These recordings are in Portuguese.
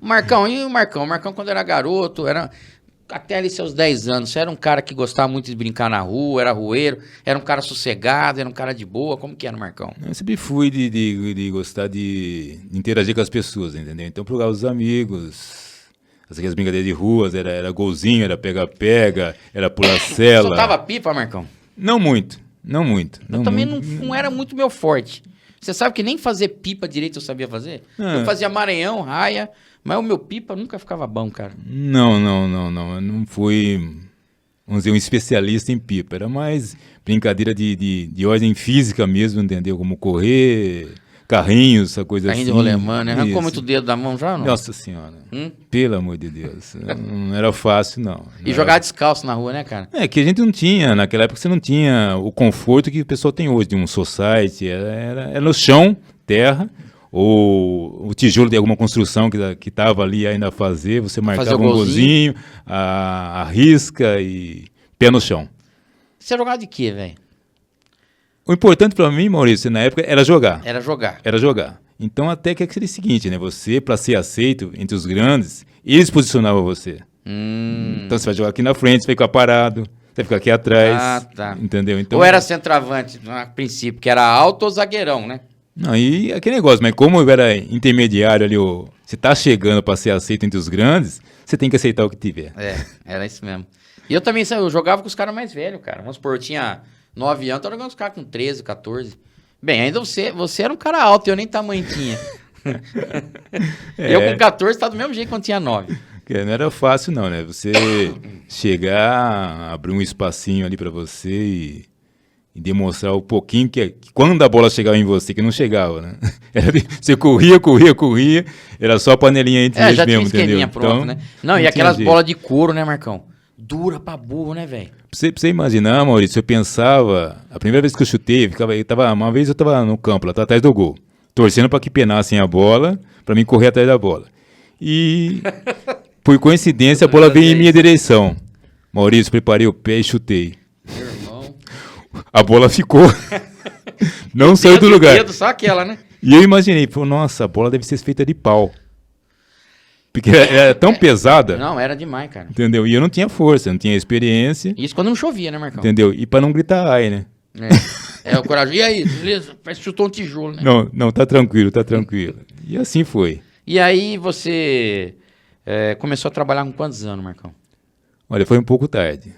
Marcão, e o Marcão? O Marcão, quando era garoto, até ali seus 10 anos, você era um cara que gostava muito de brincar na rua, era rueiro, era um cara sossegado, era um cara de boa, como que era o Marcão? Eu sempre fui de gostar de interagir com as pessoas, entendeu? Então, procurar os amigos, aquelas brincadeiras de ruas, era golzinho, era pega-pega, era pular cela. Soltava pipa, Marcão? Não muito. Eu também não era muito meu forte. Você sabe que nem fazer pipa direito eu sabia fazer? Eu fazia Maranhão, raia, mas o meu pipa nunca ficava bom, cara. Não. Eu não fui, vamos dizer, um especialista em pipa. Era mais brincadeira de ordem física mesmo, entendeu? Como correr, carrinhos, essa coisa Carrinho assim. de rolemã, né? Arrancou muito dedo da mão já, não? Nossa Senhora. Pelo amor de Deus. Não era fácil, não. E jogar descalço na rua, né, cara? É, que a gente não tinha, naquela época você não tinha o conforto que o pessoal tem hoje, de um society. Era no chão, terra, ou o tijolo de alguma construção que estava ali ainda a fazer, você marcava um golzinho, a risca e pé no chão. Você jogava de quê, velho? O importante para mim, Maurício, na época, era jogar. Era jogar. Então, até que seria o seguinte, né? Você, para ser aceito entre os grandes, eles posicionavam você. Então, você vai jogar aqui na frente, você vai ficar parado, você vai ficar aqui atrás. Ah, tá. Entendeu? Então, ou era centroavante, a princípio, que era alto ou zagueirão, né? Não, e aquele negócio, mas como eu era intermediário ali, você tá chegando para ser aceito entre os grandes, você tem que aceitar o que tiver. Era isso mesmo. E eu também, eu jogava com os caras mais velhos, cara. Vamos supor, eu tinha 9 anos, tava jogando com os caras com 13, 14. Bem, ainda você era um cara alto, eu nem tamanho tinha. Eu com 14 tava do mesmo jeito quando tinha 9. Não era fácil não, né? Você chegar, abrir um espacinho ali para você e demonstrar um pouquinho que quando a bola chegava em você, que não chegava, né? Você corria, era só a panelinha entre eles já mesmo, tinha esqueminha entendeu? pronto, Então, né? Não, e aquelas bolas de couro, né, Marcão? Dura pra burro, né, velho? Pra você imaginar, Maurício, eu pensava, a primeira vez que eu chutei, uma vez eu tava no campo, lá atrás do gol, torcendo pra que penassem a bola, pra mim correr atrás da bola. E, por coincidência, a bola veio em minha direção. Maurício, preparei o pé e chutei. Meu irmão. A bola ficou. Não saiu do lugar. Dedo, só aquela, né? E eu imaginei, nossa, a bola deve ser feita de pau. Porque era tão pesada. Não, era demais, cara. Entendeu? E eu não tinha força, não tinha experiência. Isso quando não chovia, né, Marcão? Entendeu? E pra não gritar ai, né? O corajoso. E aí, beleza? Parece que chutou um tijolo, né? Não, tá tranquilo. E assim foi. E aí você começou a trabalhar com quantos anos, Marcão? Olha, foi um pouco tarde,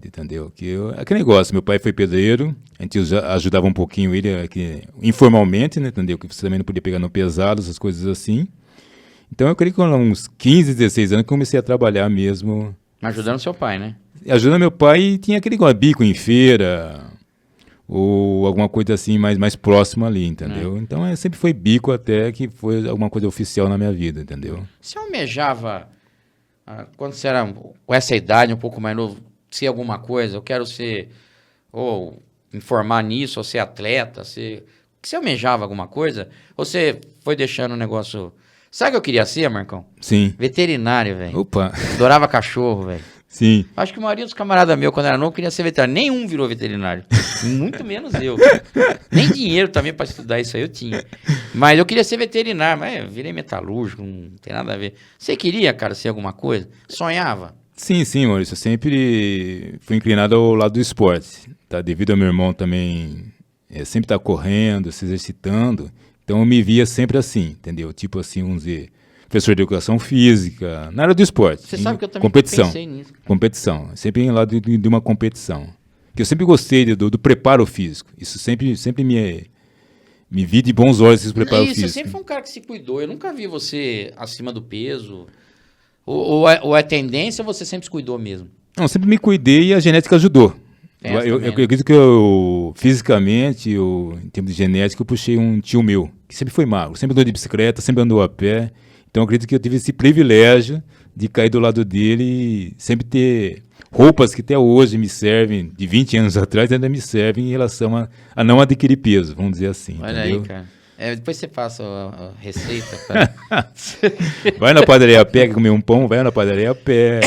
entendeu? Aquele negócio, meu pai foi pedreiro, a gente ajudava um pouquinho ele informalmente, né, entendeu? Que você também não podia pegar no pesado, essas coisas assim. Então eu creio que com uns 15, 16 anos que comecei a trabalhar mesmo. Ajudando seu pai, né? Ajudando meu pai e tinha aquele bico em feira, ou alguma coisa assim mais próxima ali, entendeu? Então sempre foi bico até que foi alguma coisa oficial na minha vida, entendeu? Você almejava, quando você era com essa idade, um pouco mais novo, ser alguma coisa? Eu quero ser, ou me formar nisso, ou ser atleta, você almejava alguma coisa? Ou você foi deixando o negócio... Sabe o que eu queria ser, Marcão? Sim. Veterinário, velho. Opa. Adorava cachorro, velho. Sim. Acho que a maioria dos camaradas meus, quando era novo, queria ser veterinário. Nenhum virou veterinário. Muito menos eu. Nem dinheiro também para estudar isso aí eu tinha. Mas eu queria ser veterinário, mas eu virei metalúrgico, não tem nada a ver. Você queria, cara, ser alguma coisa? Sonhava? Sim, Maurício. Eu sempre fui inclinado ao lado do esporte. Tá? Devido ao meu irmão também sempre estar correndo, se exercitando. Então eu me via sempre assim, entendeu? Tipo assim, vamos dizer, professor de educação física, na área do esporte. Você sabe que eu também pensei nisso. Competição, sempre em lado de uma competição. Que eu sempre gostei do preparo físico. Isso sempre me vi de bons olhos esse preparo físico. Você sempre foi um cara que se cuidou. Eu nunca vi você acima do peso. Ou é tendência ou você sempre se cuidou mesmo? Não, sempre me cuidei e a genética ajudou. Eu acredito que fisicamente, em termos de genética, eu puxei um tio meu, que sempre foi magro, sempre andou de bicicleta, sempre andou a pé. Então eu acredito que eu tive esse privilégio de cair do lado dele e sempre ter roupas que até hoje me servem, de 20 anos atrás ainda me servem em relação a não adquirir peso, vamos dizer assim. Olha entendeu? aí, cara. Depois você passa a receita. Pra... Vai na padaria a pé, comer um pão, vai na padaria a pé.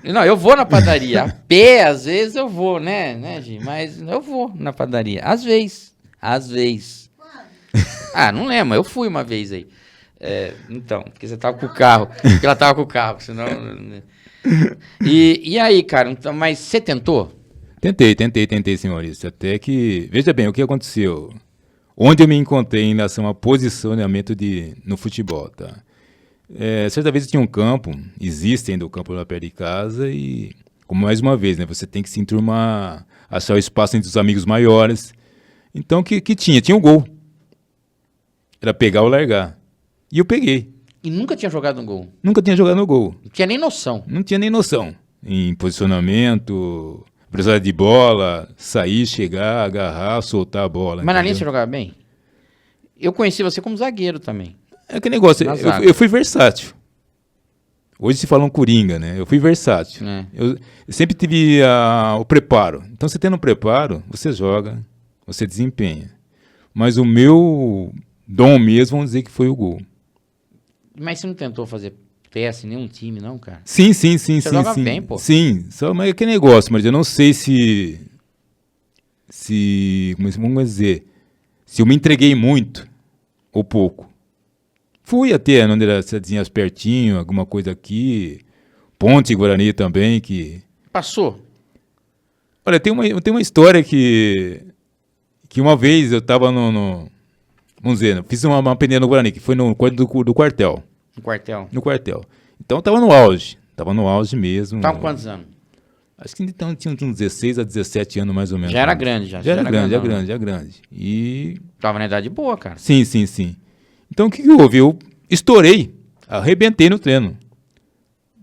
Não, eu vou na padaria a pé, às vezes eu vou, né, Gi? Mas eu vou na padaria, às vezes. Não lembro, eu fui uma vez aí. Então, porque você tava com o carro. Porque ela tava com o carro, senão... E aí, cara, então, mas você tentou? Tentei, sim, Maurício. Até que, veja bem, o que aconteceu? Onde eu me encontrei em relação a posicionamento no futebol, tá? Certa vez tinha um campo, existe ainda o campo lá perto de casa e, como mais uma vez, né, você tem que se enturmar, achar o espaço entre os amigos maiores. Então, o que tinha? Tinha um gol. Era pegar ou largar. E eu peguei. E nunca tinha jogado no gol? Nunca tinha jogado no gol. Não tinha nem noção? Não tinha nem noção. Em posicionamento, velocidade de bola, sair, chegar, agarrar, soltar a bola. Mas na linha entendeu? você jogava bem? Eu conheci você como zagueiro também. É que negócio, eu fui versátil. Hoje se fala um coringa, né? Eu fui versátil. Eu sempre tive o preparo. Então, você tendo um preparo, você joga, você desempenha. Mas o meu dom mesmo, vamos dizer que foi o gol. Mas você não tentou fazer teste em nenhum time, não, cara? Sim. Você joga bem, pô. Sim, mas é que negócio, mas eu não sei vamos dizer, se eu me entreguei muito ou pouco. Fui até onde era cidadezinhas pertinho, alguma coisa aqui, Ponte Guarani também, que... Passou? Olha, tem uma história que uma vez eu tava vamos dizer, fiz uma peneira no Guarani, que foi no do quartel. No quartel? No quartel. Então eu tava no auge mesmo. Tava com quantos anos? Acho que então tinha uns 16 a 17 anos mais ou menos. Já era grande, já. Já era grande. E... Tava na idade boa, cara. Sim. Então o que houve? Eu estourei, arrebentei no treino.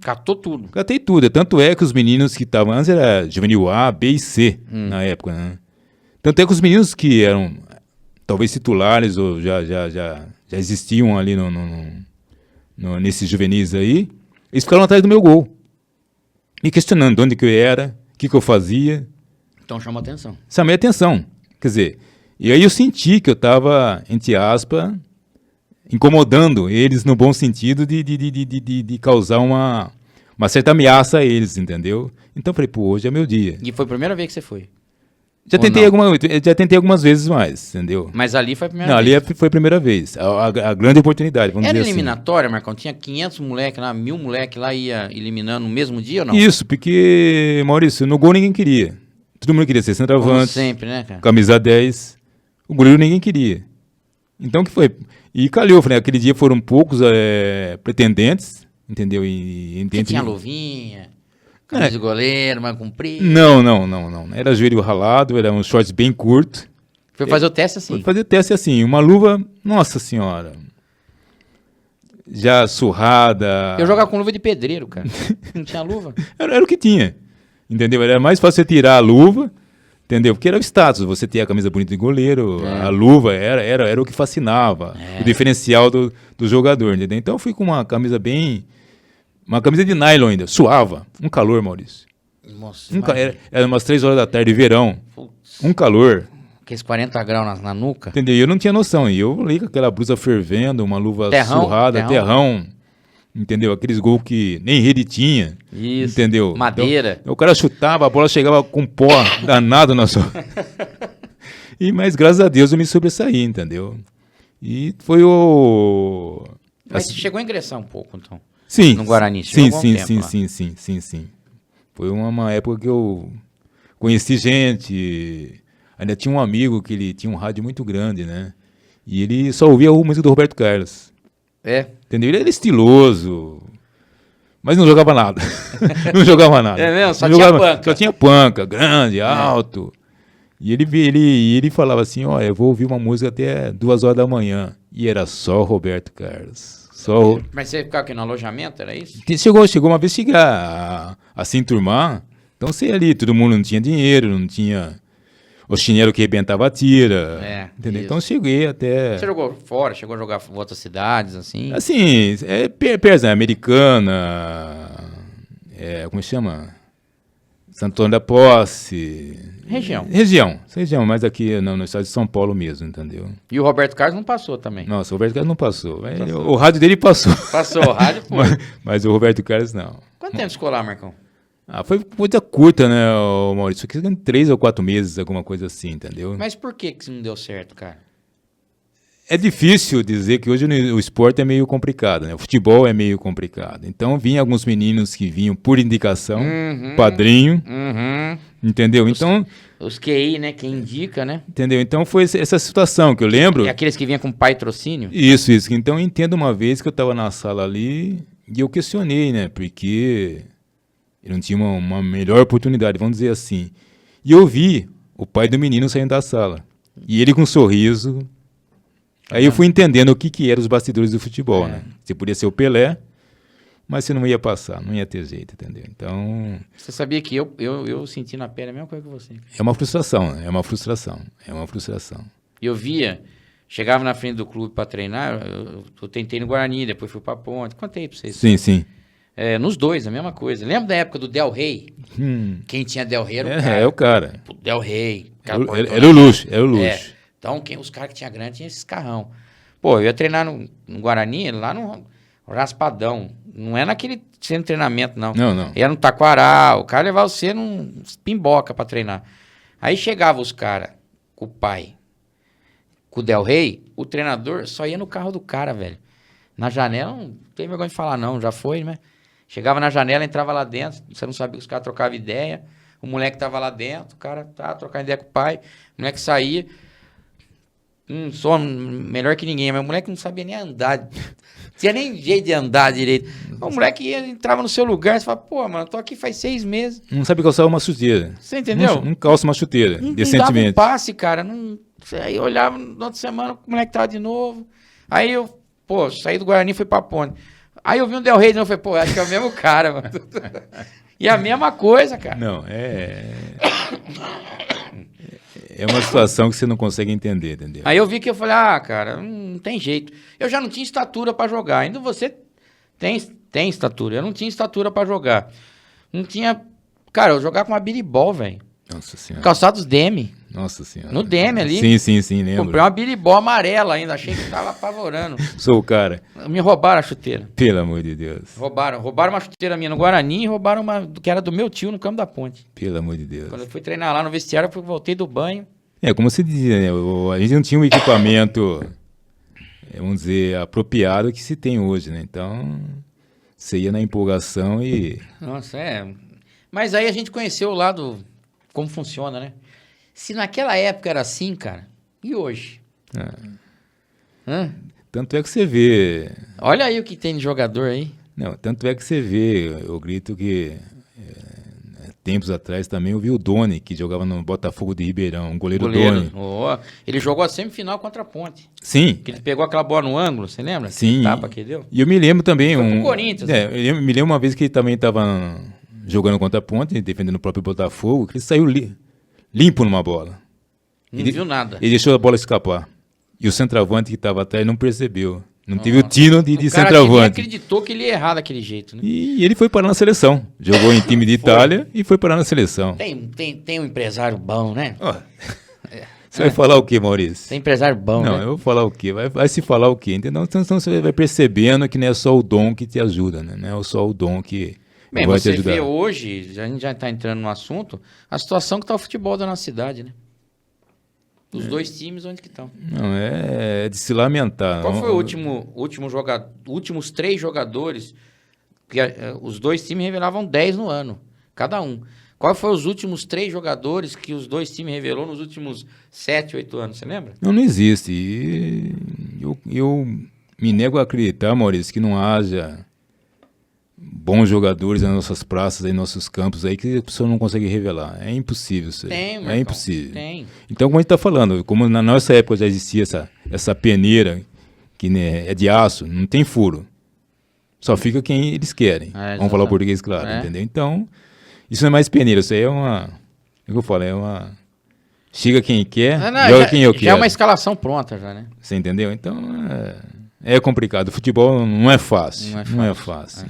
Catou tudo. Catei tudo. Tanto é que os meninos que estavam antes era juvenil A, B e C na época, né? Tanto é que os meninos que eram talvez titulares ou já existiam ali nesses juvenis aí, eles ficaram atrás do meu gol. Me questionando de onde que eu era, o que eu fazia. Então chamou atenção. Chamei atenção. Quer dizer, e aí eu senti que eu estava, entre aspas, incomodando eles no bom sentido de causar uma certa ameaça a eles, entendeu? Então eu falei, pô, hoje é meu dia. E foi a primeira vez que você foi? Já tentei algumas vezes mais, entendeu? Mas ali foi a primeira Não, vez? ali foi a primeira vez. A grande oportunidade, vamos Era dizer assim. eliminatória, Marcão? Tinha 500 moleques lá, 1000 moleques lá, ia eliminando no mesmo dia ou não? Isso, porque, Maurício, no gol ninguém queria. Todo mundo queria ser Como centroavante, sempre, né, cara? camisa 10. O goleiro ninguém queria. Então, o que foi? E calhou, falei, aquele dia foram poucos pretendentes, entendeu? Você tinha luvinha, camisa de goleiro, mais comprido. Não. Era joelho ralado, era um shorts bem curto. Foi fazer o teste assim? Foi fazer teste assim, uma luva, nossa senhora, já surrada. Eu jogava com luva de pedreiro, cara. Não tinha luva. Era o que tinha, entendeu? Era mais fácil você tirar a luva, entendeu? Porque era o status, você ter a camisa bonita de goleiro, a luva era o que fascinava, o diferencial do jogador, entendeu? Então eu fui com uma camisa de nylon ainda, suava, um calor, Maurício. Nossa, era umas 3 horas da tarde, verão, Putz. um calor. Aqueles 40 graus na nuca. Entendeu? E eu não tinha noção, e eu li com aquela blusa fervendo, uma luva Terrão, surrada, terrão, entendeu? Aqueles gols que nem rede tinha. Isso. Entendeu? Madeira. Então, o cara chutava, a bola chegava com pó danado na sua. Mas graças a Deus eu me sobressaí, entendeu? E foi o. Mas você chegou a ingressar um pouco, então? Sim. No Guarani. Sim. Foi uma época que eu conheci gente. Ainda tinha um amigo que ele tinha um rádio muito grande, né? E ele só ouvia a música do Roberto Carlos. Entendeu? Ele era estiloso, mas não jogava nada. Não jogava nada. É mesmo? Só tinha panca, grande, alto. E ele falava assim, ó, eu vou ouvir uma música até 2 horas da manhã. E era só Roberto Carlos. Mas você ficava aqui no alojamento, era isso? Chegou uma vez a se enturmar. Então você ali, todo mundo não tinha dinheiro, não tinha o chinelo que arrebentava a tira. Entendeu? Então cheguei até... Você jogou fora? Chegou a jogar em outras cidades, assim? Assim, perto, né? Americana, como chama? Santo Antônio da Posse. Região, mas aqui no estado de São Paulo mesmo, entendeu? E o Roberto Carlos não passou também? Nossa, o Roberto Carlos não passou. O rádio dele passou. Passou, o rádio foi. mas o Roberto Carlos não. Quanto tempo de escolar, Marcão? Foi coisa curta, né, Maurício? Foi 3 ou 4 meses, alguma coisa assim, entendeu? Mas por que isso não deu certo, cara? É difícil dizer que hoje o esporte é meio complicado, né? O futebol é meio complicado. Então, vinha alguns meninos que vinham por indicação, padrinho, entendeu? Então... Os QI, né? Quem indica, né? Entendeu? Então, foi essa situação que eu lembro. E aqueles que vinham com patrocínio? Isso. Então, eu entendo uma vez que eu estava na sala ali e eu questionei, né? Porque eu não tinha uma melhor oportunidade, vamos dizer assim. E eu vi o pai do menino saindo da sala. E ele com um sorriso... Aí eu fui entendendo o que eram os bastidores do futebol, né? Você podia ser o Pelé, mas você não ia passar, não ia ter jeito, entendeu? Então... Você sabia que eu senti na pele a mesma coisa que você. É uma frustração, né? É uma frustração. Eu via, chegava na frente do clube para treinar, eu tentei no Guarani, depois fui para Ponte, contei para vocês. Sim. Nos dois, a mesma coisa. Lembra da época do Del Rey? Quem tinha Del Rey era o cara. É o cara. O Del Rey. Era o luxo. Então, os caras que tinham grana tinham esses carrão. Pô, eu ia treinar no Guarani, lá no Raspadão. Não é naquele centro de treinamento, não. Não. Era no Taquaral. O cara levava você num pimboca pra treinar. Aí chegava os caras com o pai, com o Del Rey, o treinador só ia no carro do cara, velho. Na janela, não tem vergonha de falar não, já foi, né? Chegava na janela, entrava lá dentro, você não sabia que os caras trocavam ideia. O moleque tava lá dentro, o cara trocando ideia com o pai. O moleque saía... sou melhor que ninguém, mas o moleque não sabia nem andar. Tinha nem jeito de andar direito. O moleque entrava no seu lugar e falava, pô, mano, tô aqui faz 6 meses. Não sabe calçar uma chuteira. Você entendeu? Não calça uma chuteira, decentemente. Não dava um passe, cara. Aí eu olhava, na outra semana, o moleque tava de novo. Aí eu, saí do Guarani e fui pra Ponte. Aí eu vi um Del Rey de novo, falei, acho que é o mesmo cara, mano. E a mesma coisa, cara. Não, É uma situação que você não consegue entender, entendeu? Aí eu vi que eu falei, cara, não tem jeito. Eu já não tinha estatura pra jogar. Ainda você tem estatura. Eu não tinha estatura pra jogar. Não tinha... Cara, eu jogava com uma biribol, velho. Nossa Senhora. Calçados Demi. Nossa Senhora. No Demi ali. Sim, lembro. Comprei uma biribol amarela ainda. Achei que tava apavorando. Sou o cara. Me roubaram a chuteira. Pelo amor de Deus. Roubaram uma chuteira minha no Guarani e roubaram uma que era do meu tio no Campo da Ponte. Pelo amor de Deus. Quando eu fui treinar lá no vestiário, eu voltei do banho. Como você dizia, né? A gente não tinha um equipamento, vamos dizer, apropriado que se tem hoje, né? Então, você ia na empolgação e... Nossa, Mas aí a gente conheceu o lado, como funciona, né? Se naquela época era assim, cara, e hoje? Tanto é que você vê... Olha aí o que tem de jogador aí. Não, tanto é que você vê, eu grito que... tempos atrás também eu vi o Doni, que jogava no Botafogo de Ribeirão, um goleiro Doni. Ele jogou a semifinal contra a Ponte. Sim. Que ele pegou aquela bola no ângulo, você lembra? Sim. Tapa que deu. E eu me lembro também... Foi com o Corinthians. Eu me lembro uma vez que ele também estava jogando contra a Ponte, defendendo o próprio Botafogo, que ele saiu limpo numa bola. Não viu nada. Ele deixou a bola escapar. E o centroavante que estava atrás não percebeu. Não teve o tino de centroavante. O cara acreditou que ele ia errar daquele jeito, né? E ele foi parar na seleção. Jogou em time de Itália e foi parar na seleção. Tem um empresário bom, né? Você vai falar o quê, Maurício? Tem empresário bom, Não, né? eu vou falar o quê? Vai se falar o quê? Entendeu? Então você vai percebendo que não é só o dom que te ajuda, né? Não é só o dom que vai te ajudar. Você vê hoje, a gente já está entrando no assunto, a situação que está o futebol da nossa cidade, né? Os dois times, onde que estão? Não, é de se lamentar. Qual foi o últimos 3 jogadores que os dois times revelavam 10 no ano, cada um? Qual foi os últimos 3 jogadores que os dois times revelou nos últimos 7, 8 anos, você lembra? Não existe. E eu me nego a acreditar, Maurício, que não haja bons jogadores nas nossas praças, em nossos campos aí, que a pessoa não consegue revelar. É impossível isso aí. Tem, é impossível. Tem. Então, como a gente está falando, como na nossa época já existia essa peneira, que né, é de aço, não tem furo. Só fica quem eles querem. Vamos falar o português claro, entendeu? Então, isso não é mais peneira, isso aí é uma... O que eu falo? É uma... Chega quem quer, joga quem eu quero. Já é uma escalação pronta, já, né? Você entendeu? Então, é complicado. O futebol não é fácil. Não é fácil.